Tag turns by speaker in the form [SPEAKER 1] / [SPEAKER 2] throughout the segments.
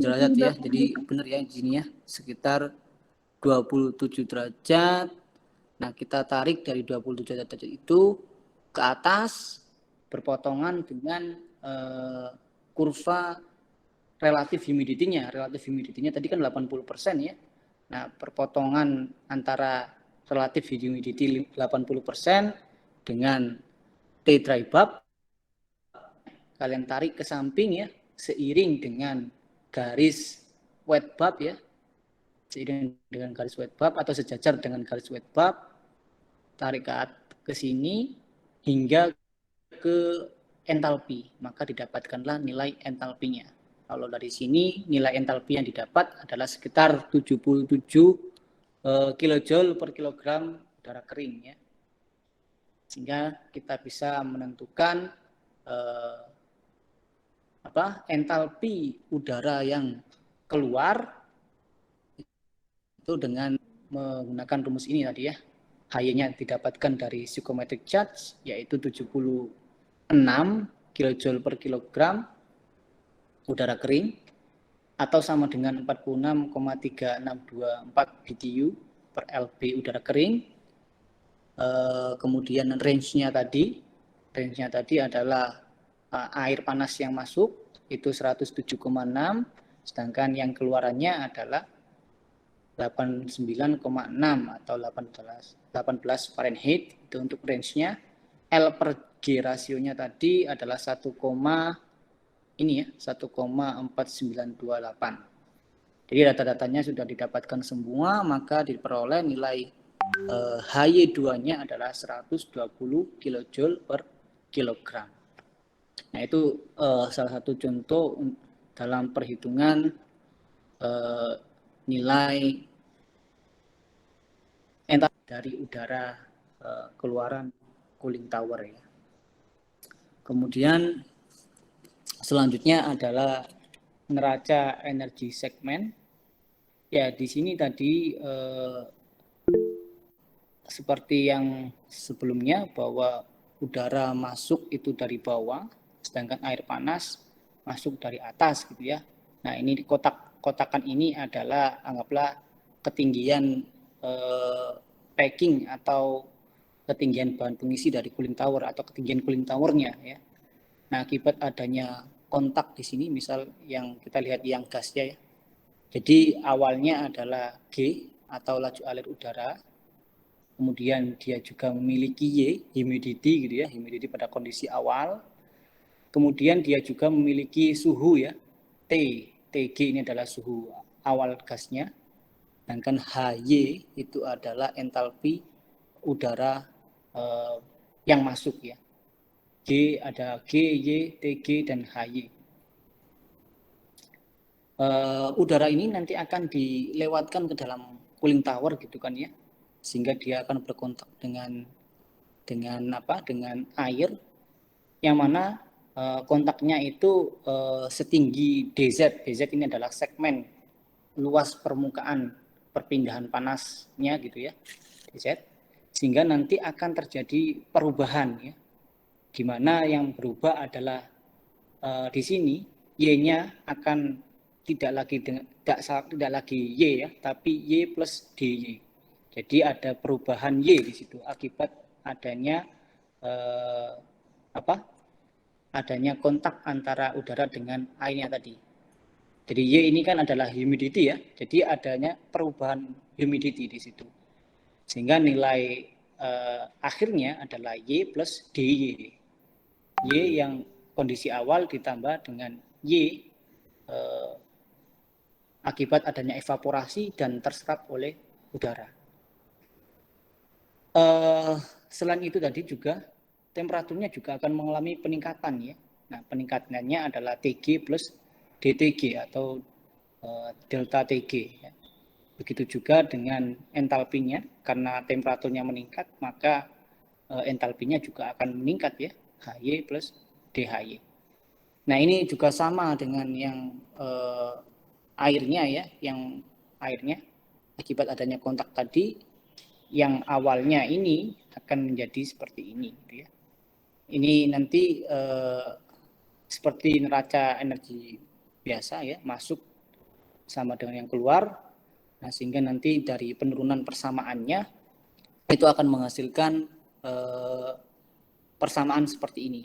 [SPEAKER 1] derajat ya. Jadi benar ya di sini ya, sekitar 27 derajat. Nah, kita tarik dari 27 derajat itu ke atas berpotongan dengan kurva relatif humidity-nya. Relatif humidity-nya tadi kan 80% ya. Nah, perpotongan antara relatif humidity 80% dengan T dry bulb kalian tarik ke samping ya, seiring dengan garis wet bulb ya, seiring dengan garis wet bulb atau sejajar dengan garis wet bulb, tarik ke sini hingga ke entalpi, maka didapatkanlah nilai entalpinya. Kalau dari sini nilai entalpi yang didapat adalah sekitar 77 kilojoule per kilogram udara kering ya. Sehingga kita bisa menentukan entalpi udara yang keluar itu dengan menggunakan rumus ini tadi ya. H-nya didapatkan dari psychometric charge yaitu 76 kilojoule per kilogram udara kering atau sama dengan 46,3624 BTU per LB udara kering. Kemudian range-nya tadi adalah air panas yang masuk itu 107,6, sedangkan yang keluarannya adalah 89,6 atau 18 Fahrenheit itu untuk range-nya. L per G rasionya tadi adalah 1,4928. Jadi data-datanya sudah didapatkan semua, maka diperoleh nilai HY2-nya adalah 120 kilojoule per kilogram. Nah, itu salah satu contoh dalam perhitungan nilai entalpi dari udara keluaran cooling tower ya. Kemudian selanjutnya adalah neraca energi segmen. Ya, di sini tadi seperti yang sebelumnya bahwa udara masuk itu dari bawah, sedangkan air panas masuk dari atas gitu ya. Nah, ini di kotakan ini adalah anggaplah ketinggian packing atau ketinggian bahan pengisi dari cooling tower atau ketinggian cooling towernya ya. Nah, akibat adanya kontak di sini, misal yang kita lihat yang gasnya ya. Jadi awalnya adalah G atau laju alir udara, kemudian dia juga memiliki Y, humidity gitu ya, humidity pada kondisi awal. Kemudian dia juga memiliki suhu ya, T, Tg ini adalah suhu awal gasnya. Sedangkan HY itu adalah entalpi udara yang masuk ya. G ada G, Y, Tg dan HY. Udara ini nanti akan dilewatkan ke dalam cooling tower gitu kan ya, sehingga dia akan berkontak dengan air yang mana kontaknya itu setinggi DZ. DZ ini adalah segmen luas permukaan perpindahan panasnya gitu ya, DZ, sehingga nanti akan terjadi perubahan ya, di mana yang berubah adalah di sini Y-nya akan tidak lagi Y ya, tapi Y plus DY. Jadi ada perubahan Y di situ akibat adanya adanya kontak antara udara dengan airnya tadi. Jadi Y ini kan adalah humidity ya. Jadi adanya perubahan humidity di situ. Sehingga nilai akhirnya adalah Y plus DY. Y yang kondisi awal ditambah dengan Y akibat adanya evaporasi dan terserap oleh udara. Selain itu tadi juga temperaturnya juga akan mengalami peningkatan ya. Nah, peningkatannya adalah Tg plus dTg atau delta Tg ya. Begitu juga dengan entalpinya, karena temperaturnya meningkat maka entalpinya juga akan meningkat ya, Hy plus dHy. Nah, ini juga sama dengan yang airnya ya, yang airnya akibat adanya kontak tadi yang awalnya ini akan menjadi seperti ini gitu ya. Ini nanti seperti neraca energi biasa ya, masuk sama dengan yang keluar. Nah, sehingga nanti dari penurunan persamaannya itu akan menghasilkan persamaan seperti ini.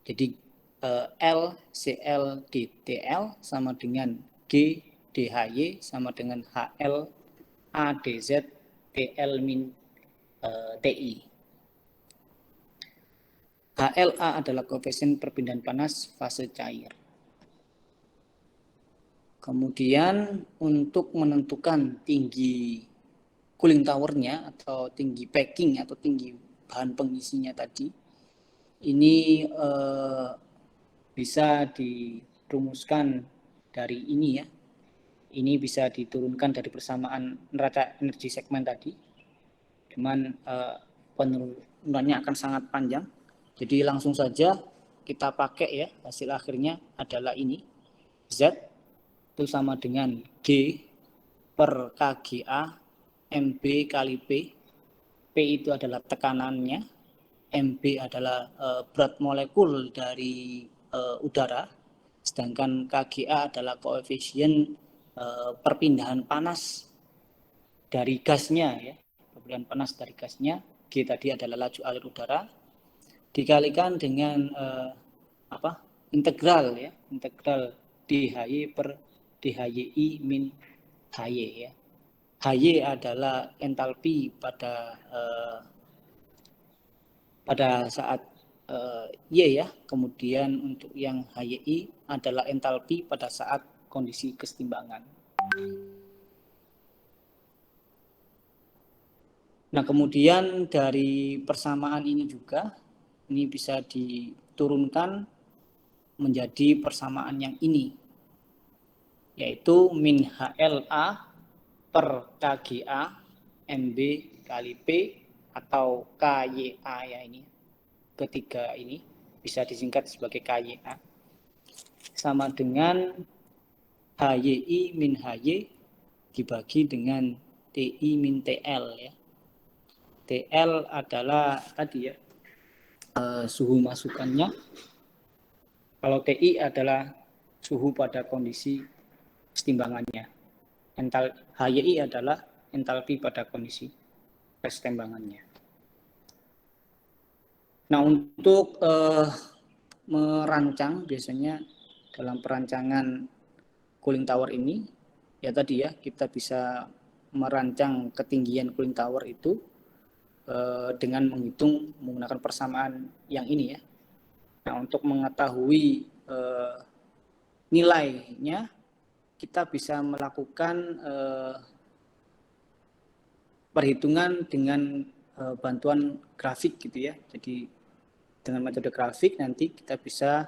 [SPEAKER 1] Jadi L CL DTL sama dengan G DHY sama dengan HL ADZ TL min TI. HLA adalah koefisien perpindahan panas fase cair. Kemudian untuk menentukan tinggi cooling towernya atau tinggi packing atau tinggi bahan pengisinya tadi, ini bisa dirumuskan dari ini ya. Ini bisa diturunkan dari persamaan neraca energi segmen tadi. Cuman penurunannya akan sangat panjang. Jadi langsung saja kita pakai ya, hasil akhirnya adalah ini. Z itu sama dengan G per KGA MB kali P. P itu adalah tekanannya, MB adalah berat molekul dari udara, sedangkan KGA adalah koefisien perpindahan panas dari gasnya ya, perpindahan panas dari gasnya. G tadi adalah laju alir udara dikalikan dengan integral ya, integral DHY per DHYI min HY ya. HY adalah entalpi pada saat Y ya. Kemudian untuk yang HYI adalah entalpi pada saat kondisi kesetimbangan. Nah, kemudian dari persamaan ini juga ini bisa diturunkan menjadi persamaan yang ini, yaitu min HLA per KGA MB kali P atau KYA ya, ini ketiga ini bisa disingkat sebagai KYA sama dengan HYI min HY dibagi dengan TI min TL ya. TL adalah tadi ya suhu masukannya, kalau TI adalah suhu pada kondisi kesetimbangannya. HYI adalah entalpi pada kondisi kesetimbangannya. Nah, untuk merancang biasanya dalam perancangan cooling tower ini ya tadi ya, kita bisa merancang ketinggian cooling tower itu dengan menggunakan persamaan yang ini ya. Nah, untuk mengetahui nilainya kita bisa melakukan perhitungan dengan bantuan grafik gitu ya. Jadi dengan metode grafik nanti kita bisa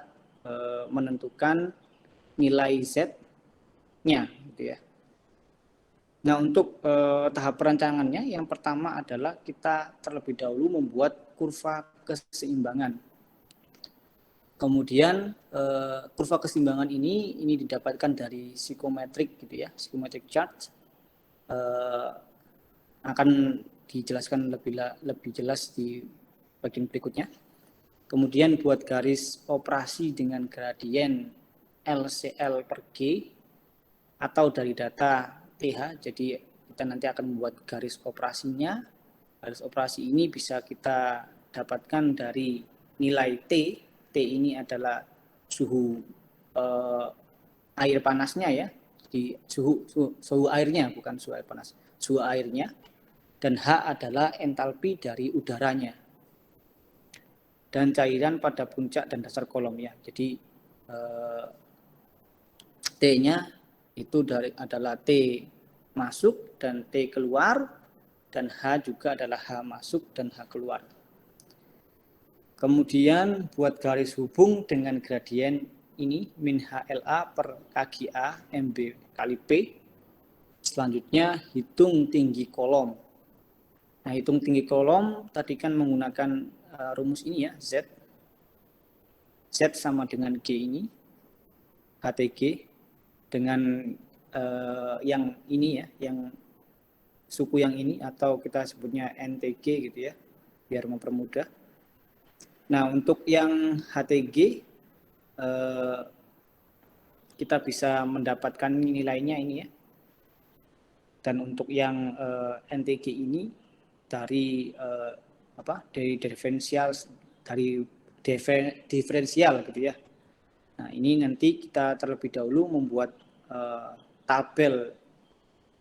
[SPEAKER 1] menentukan nilai Z-nya gitu ya. Nah, untuk tahap perancangannya yang pertama adalah kita terlebih dahulu membuat kurva keseimbangan. Kemudian kurva keseimbangan ini didapatkan dari psikometrik gitu ya, psikometrik chart. Akan dijelaskan lebih jelas di bagian berikutnya. Kemudian buat garis operasi dengan gradien LCL per G atau dari data TH. Jadi kita nanti akan membuat garis operasinya. Garis operasi ini bisa kita dapatkan dari nilai T. T ini adalah suhu air panasnya ya. Jadi suhu airnya, bukan suhu air panas. Suhu airnya. Dan H adalah entalpi dari udaranya. Dan cairan pada puncak dan dasar kolom ya. Jadi T-nya itu adalah T masuk dan T keluar, dan H juga adalah H masuk dan H keluar. Kemudian buat garis hubung dengan gradien ini min HLA per KGA MB kali P. Selanjutnya hitung tinggi kolom. Nah, hitung tinggi kolom tadi kan menggunakan rumus ini ya, Z. Z sama dengan G ini, HTG, dengan yang ini ya, yang suku yang ini, atau kita sebutnya NTG gitu ya, biar mempermudah. Nah, untuk yang HTG, kita bisa mendapatkan nilainya ini ya. Dan untuk yang NTG ini dari diferensial gitu ya. Nah, ini nanti kita terlebih dahulu membuat tabel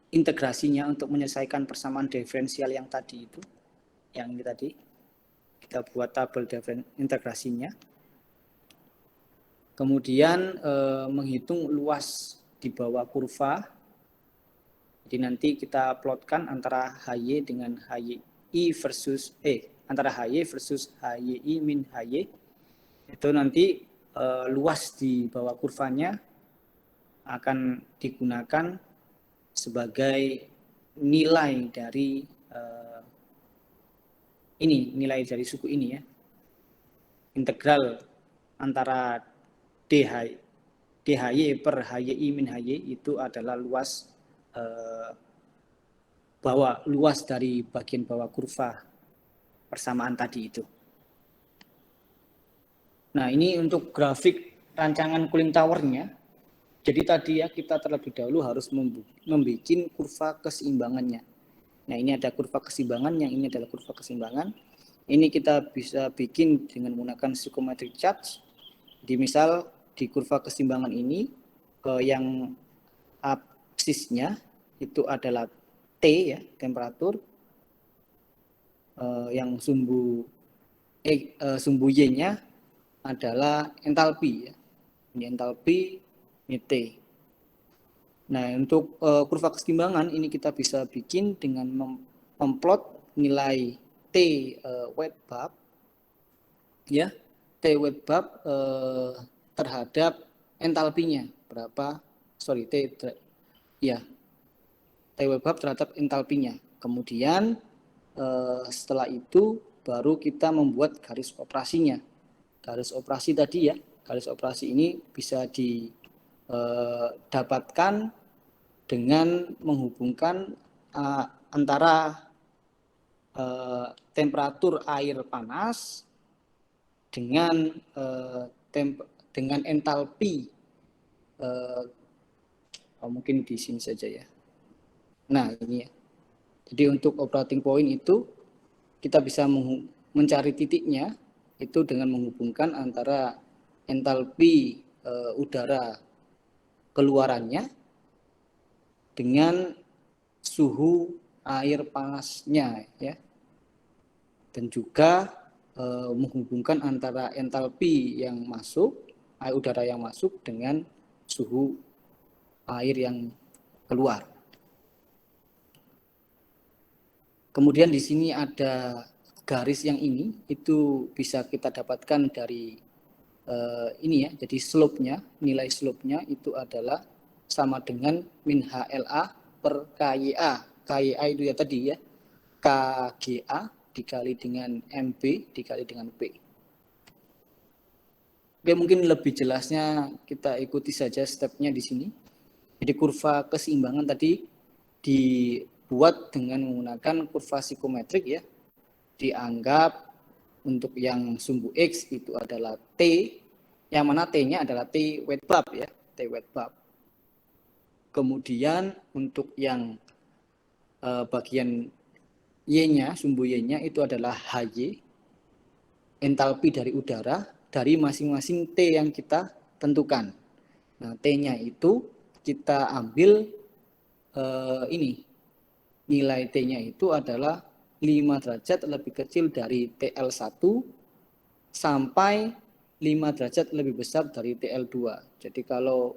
[SPEAKER 1] integrasinya untuk menyelesaikan persamaan diferensial yang tadi itu. Yang ini tadi. Kita buat tabel integrasinya. Kemudian menghitung luas di bawah kurva. Jadi nanti kita plotkan antara HY dengan HYI versus antara HY versus HYI min HY. Itu nanti luas di bawah kurvanya akan digunakan sebagai nilai dari nilai dari suku ini ya. Integral antara DHY per HYI min HY itu adalah luas luas dari bagian bawah kurva persamaan tadi itu. Nah, ini untuk grafik rancangan cooling towernya. Jadi tadi ya kita terlebih dahulu harus membuat kurva keseimbangannya. Nah, ini ada kurva keseimbangan, yang ini adalah kurva keseimbangan. Ini kita bisa bikin dengan menggunakan psychometric chart. Di misal di kurva keseimbangan ini yang absisnya itu adalah T ya, temperatur. Yang sumbu Y-nya adalah entalpi ya. Ini entalpi, ini T. Nah, untuk kurva keseimbangan ini kita bisa bikin dengan memplot nilai T wet bulb ya. T wet bulb terhadap entalpinya berapa? T wet bulb terhadap entalpinya. Kemudian setelah itu baru kita membuat garis operasinya. Garis operasi tadi ya, garis operasi ini bisa didapatkan dengan menghubungkan antara temperatur air panas dengan entalpi. Mungkin di sini saja ya. Nah, ini ya. Jadi untuk operating point itu kita bisa mencari titiknya itu dengan menghubungkan antara entalpi udara keluarannya dengan suhu air panasnya ya. Dan juga menghubungkan antara entalpi yang masuk, air udara yang masuk dengan suhu air yang keluar. Kemudian di sini ada garis yang ini, itu bisa kita dapatkan dari ini ya. Jadi slope-nya, nilai slope-nya itu adalah sama dengan min HLA per KYA. KYA itu ya tadi ya, KGA dikali dengan MB dikali dengan P. Oke, mungkin lebih jelasnya kita ikuti saja stepnya di sini. Jadi kurva keseimbangan tadi dibuat dengan menggunakan kurva psikometrik ya. Dianggap untuk yang sumbu X itu adalah T, yang mana T-nya adalah T wet bulb ya, T wet bulb. Kemudian untuk yang bagian Y-nya, sumbu Y-nya itu adalah HY, entalpi dari udara dari masing-masing T yang kita tentukan. Nah, T-nya itu kita ambil nilai T-nya itu adalah 5 derajat lebih kecil dari TL1 sampai 5 derajat lebih besar dari TL2. Jadi kalau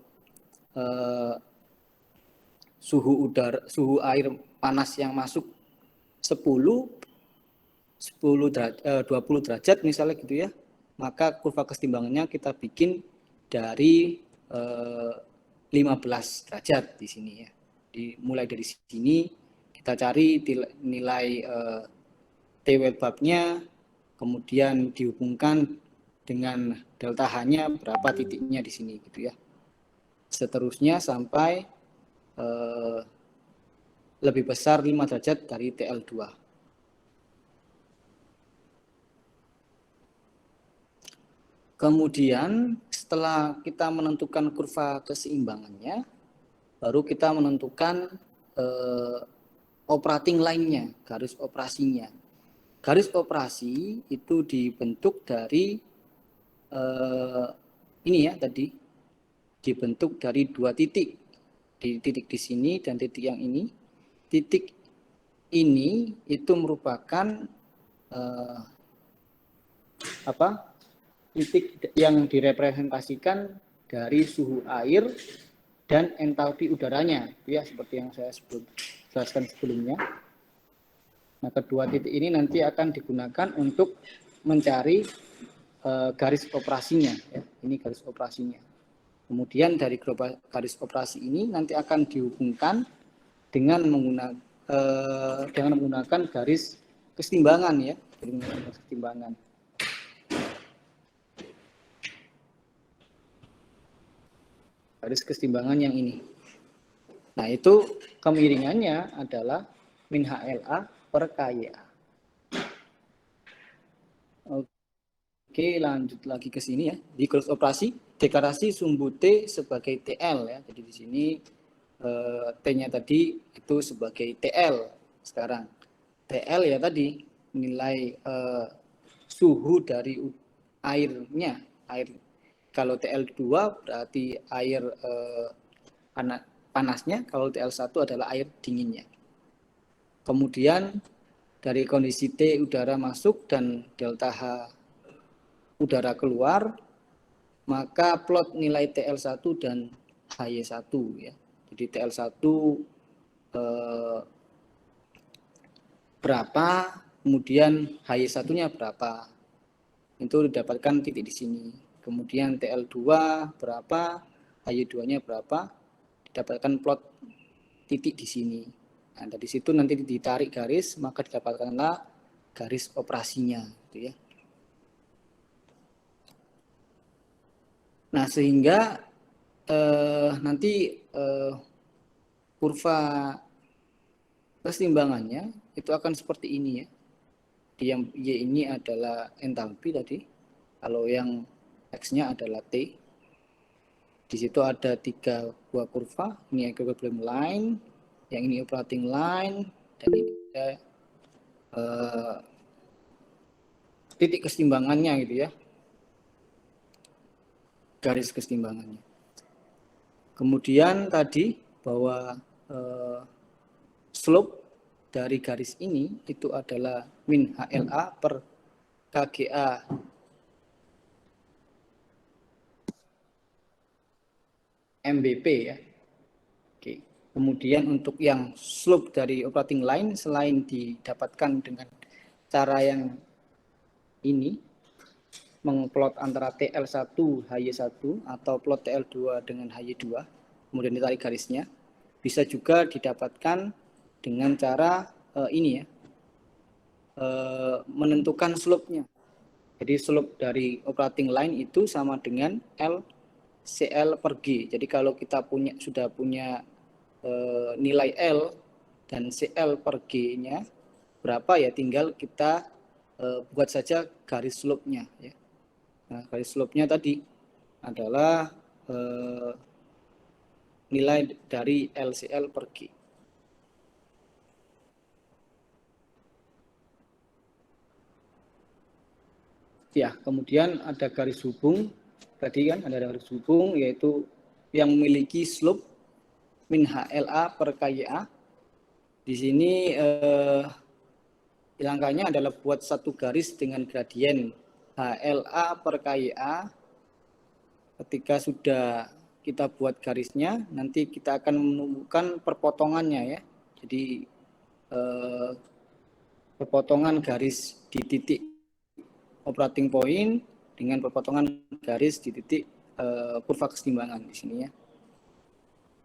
[SPEAKER 1] suhu air panas yang masuk 20 derajat misalnya gitu ya, maka kurva keseimbangannya kita bikin dari 15 derajat di sini ya. Mulai dari sini kita cari nilai T wet bulb-nya, kemudian dihubungkan dengan delta H-nya berapa titiknya di sini gitu ya. Seterusnya sampai lebih besar 5 derajat dari TL2. Kemudian setelah kita menentukan kurva keseimbangannya, baru kita menentukan operating line-nya, garis operasinya. Garis operasi itu dibentuk dari ini ya tadi, dibentuk dari dua titik. Titik di sini dan titik yang ini. Titik ini itu merupakan titik yang direpresentasikan dari suhu air dan entalpi udaranya, ya seperti yang saya jelaskan sebelumnya. Nah, kedua titik ini nanti akan digunakan untuk mencari garis operasinya. Ya. Ini garis operasinya. Kemudian dari garis operasi ini nanti akan dihubungkan dengan menggunakan garis kesetimbangan ya, kesetimbangan. Garis kesetimbangan yang ini. Nah, itu kemiringannya adalah min HLA per KYA. Oke, lanjut lagi ke sini ya. Di garis operasi, deklarasi sumbu T sebagai TL ya. Jadi di sini T-nya tadi itu sebagai TL sekarang. TL ya tadi nilai suhu dari airnya. Kalau TL2 berarti air panasnya, kalau TL1 adalah air dinginnya. Kemudian dari kondisi T udara masuk dan delta H udara keluar, maka plot nilai TL1 dan HY1 ya. Jadi TL1 berapa, kemudian HY1-nya berapa. Itu didapatkan titik di sini. Kemudian TL2 berapa, HY2-nya berapa, didapatkan plot titik di sini. Nah, dari situ nanti ditarik garis, maka didapatkanlah garis operasinya, gitu ya. Nah, sehingga nanti kurva keseimbangannya itu akan seperti ini ya. Yang Y ini adalah entalpi tadi. Kalau yang X-nya adalah T. Di situ ada 3 buah kurva. Ini equilibrium line, yang ini operating line, dan ini ada titik keseimbangannya gitu ya. Garis keseimbangannya. Kemudian tadi bahwa slope dari garis ini itu adalah min HLA per KGA MBP ya. Oke. Kemudian untuk yang slope dari operating line selain didapatkan dengan cara yang ini, mengplot antara TL1 HY1 atau plot TL2 dengan HY2, kemudian ditarik garisnya, bisa juga didapatkan dengan cara ini ya, menentukan slope-nya. Jadi slope dari operating line itu sama dengan LCL per G. Jadi kalau kita sudah punya nilai L dan CL per G-nya berapa ya, tinggal kita buat saja garis slope-nya ya. Nah, garis slope-nya tadi adalah nilai dari LCL per G. Ya, kemudian ada garis hubung. Tadi kan ada garis hubung, yaitu yang memiliki slope min HLA per KYA. Di sini langkahnya adalah buat satu garis dengan gradien HLA per KYA. Ketika sudah kita buat garisnya, nanti kita akan menemukan perpotongannya ya. Jadi perpotongan garis di titik operating point dengan perpotongan garis di titik kurva keseimbangan di sini ya.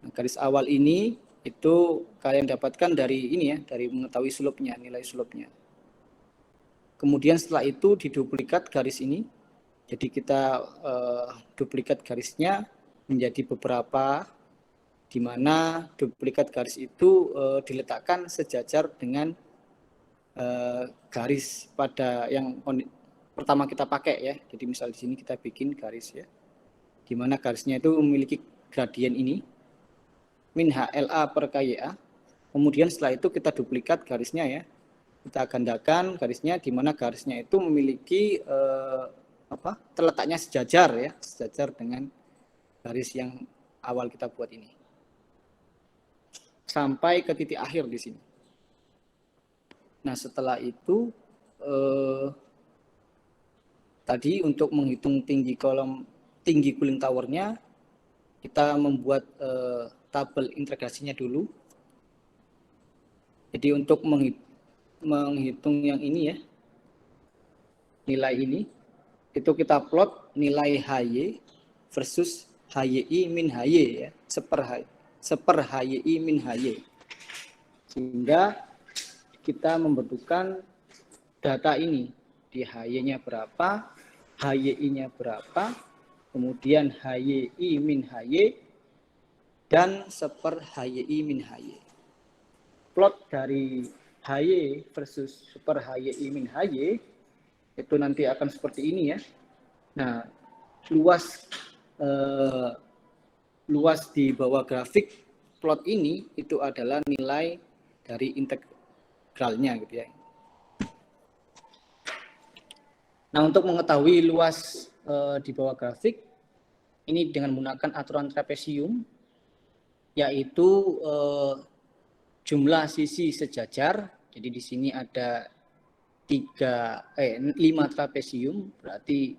[SPEAKER 1] Nah, garis awal ini itu kalian dapatkan dari ini ya, dari mengetahui slope-nya, nilai slope-nya. Kemudian setelah itu diduplikat garis ini. Jadi kita duplikat garisnya menjadi beberapa, di mana duplikat garis itu diletakkan sejajar dengan garis pada yang pertama kita pakai ya. Jadi misal di sini kita bikin garis ya, di mana garisnya itu memiliki gradien ini min HLA per KYA. Kemudian setelah itu kita duplikat garisnya ya, kita gandakan garisnya, di mana garisnya itu memiliki terletaknya sejajar ya, sejajar dengan garis yang awal kita buat ini sampai ke titik akhir di sini. Nah setelah itu tadi untuk menghitung tinggi cooling towernya, kita membuat tabel integrasinya dulu. Jadi untuk menghitung yang ini ya, nilai ini, itu kita plot nilai HY versus HYI min HY ya, seper HYI min HY. Sehingga kita membutuhkan data ini, di HY-nya berapa, HYI-nya berapa, kemudian HYI min HY, dan seper HYI min HY. Plot dari HY versus seper HYI min HY itu nanti akan seperti ini ya. Nah, luas di bawah grafik plot ini itu adalah nilai dari integralnya gitu ya. Nah, untuk mengetahui luas di bawah grafik ini dengan menggunakan aturan trapesium, yaitu jumlah sisi sejajar. Jadi di sini ada 5 trapesium, berarti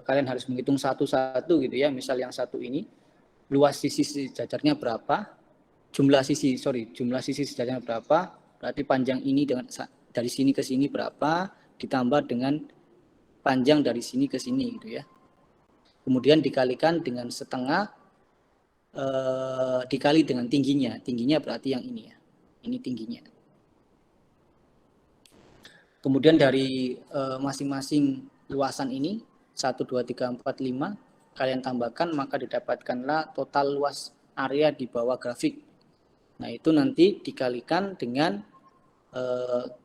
[SPEAKER 1] kalian harus menghitung satu-satu gitu ya. Misal yang satu ini luas sisi sejajarnya berapa, jumlah sisi sejajarnya berapa, berarti panjang ini dengan dari sini ke sini berapa, ditambah dengan panjang dari sini ke sini gitu ya. Kemudian dikalikan dengan setengah, dikali dengan tingginya. Tingginya berarti yang ini ya. Ini tingginya. Kemudian dari masing-masing luasan ini 1, 2, 3, 4, 5 kalian tambahkan, maka didapatkanlah total luas area di bawah grafik. Nah, itu nanti dikalikan dengan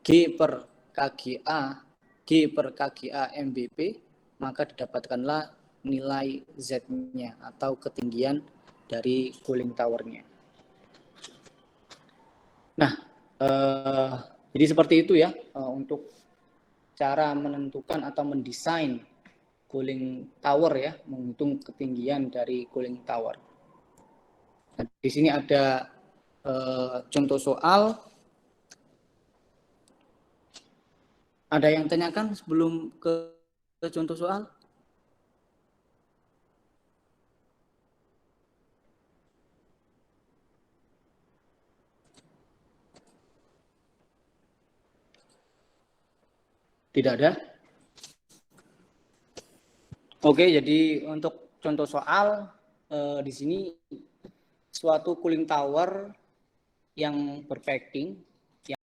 [SPEAKER 1] G per KGA MBP, maka didapatkanlah nilai Z-nya atau ketinggian dari cooling tower-nya. Nah, jadi seperti itu ya untuk cara menentukan atau mendesain cooling tower ya, menghitung ketinggian dari cooling tower. Nah, di sini ada contoh soal. Ada yang tanyakan sebelum ke contoh soal? Tidak ada? Oke, jadi untuk contoh soal di sini suatu cooling tower yang berpacking